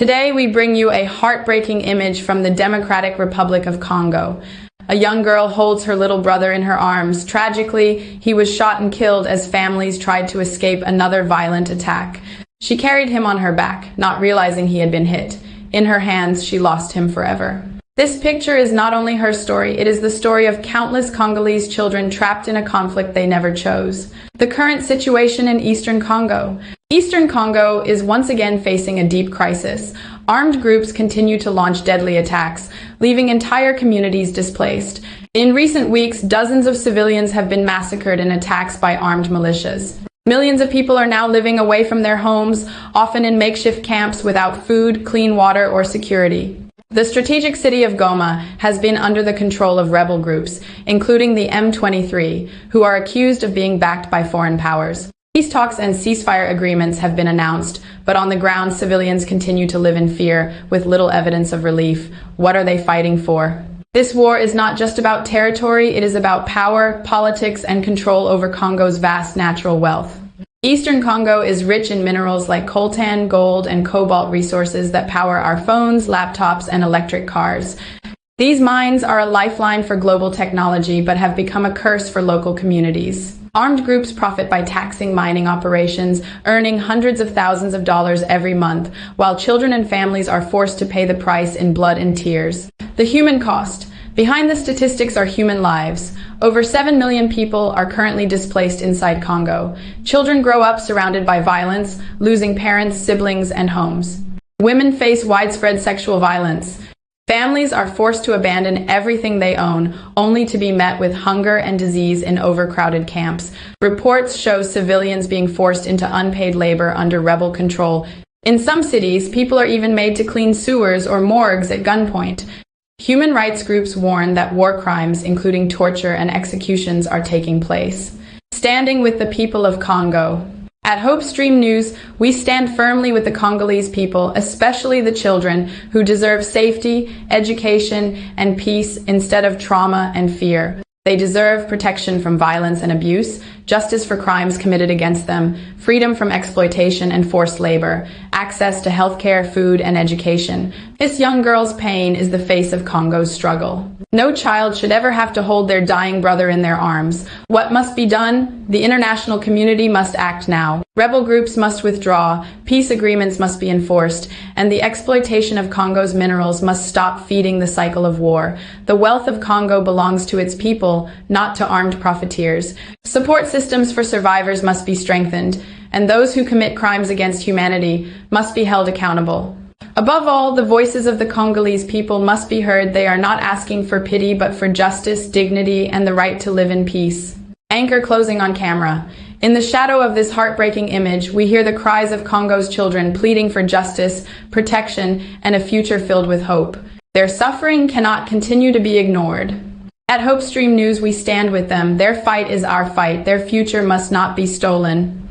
Today, we bring you a heartbreaking image from the Democratic Republic of Congo. A young girl holds her little brother in her arms. Tragically, he was shot and killed as families tried to escape another violent attack. She carried him on her back, not realizing he had been hit. In her hands, she lost him forever. This picture is not only her story, it is the story of countless Congolese children trapped in a conflict they never chose. The current situation in Eastern Congo. Eastern Congo is once again facing a deep crisis. Armed groups continue to launch deadly attacks, leaving entire communities displaced. In recent weeks, dozens of civilians have been massacred in attacks by armed militias. Millions of people are now living away from their homes, often in makeshift camps without food, clean water, or security. The strategic city of Goma has been under the control of rebel groups, including the M23, who are accused of being backed by foreign powers. Peace talks and ceasefire agreements have been announced, but on the ground, civilians continue to live in fear with little evidence of relief. What are they fighting for? This war is not just about territory, it is about power, politics, and control over Congo's vast natural wealth. Eastern Congo is rich in minerals like coltan, gold, and cobalt resources that power our phones, laptops, and electric cars. These mines are a lifeline for global technology, but have become a curse for local communities. Armed groups profit by taxing mining operations, earning hundreds of thousands of dollars every month, while children and families are forced to pay the price in blood and tears. The human cost. Behind the statistics are human lives. Over 7 million people are currently displaced inside Congo. Children grow up surrounded by violence, losing parents, siblings, and homes. Women face widespread sexual violence. Families are forced to abandon everything they own, only to be met with hunger and disease in overcrowded camps. Reports show civilians being forced into unpaid labor under rebel control. In some cities, people are even made to clean sewers or morgues at gunpoint. Human rights groups warn that war crimes, including torture and executions, are taking place. Standing with the people of Congo. At HopeStreamNews, we stand firmly with the Congolese people, especially the children, who deserve safety, education, and peace instead of trauma and fear. They deserve protection from violence and abuse, justice for crimes committed against them, freedom from exploitation and forced labor, access to healthcare, food, and education. This young girl's pain is the face of Congo's struggle. No child should ever have to hold their dying brother in their arms. What must be done? The international community must act now. Rebel groups must withdraw, peace agreements must be enforced, and the exploitation of Congo's minerals must stop feeding the cycle of war. The wealth of Congo belongs to its people, not to armed profiteers. Support systems for survivors must be strengthened, and those who commit crimes against humanity must be held accountable. Above all, the voices of the Congolese people must be heard. They are not asking for pity, but for justice, dignity, and the right to live in peace. Anchor closing on camera. In the shadow of this heartbreaking image, we hear the cries of Congo's children pleading for justice, protection, and a future filled with hope. Their suffering cannot continue to be ignored. At HopeStreamNews, we stand with them. Their fight is our fight. Their future must not be stolen.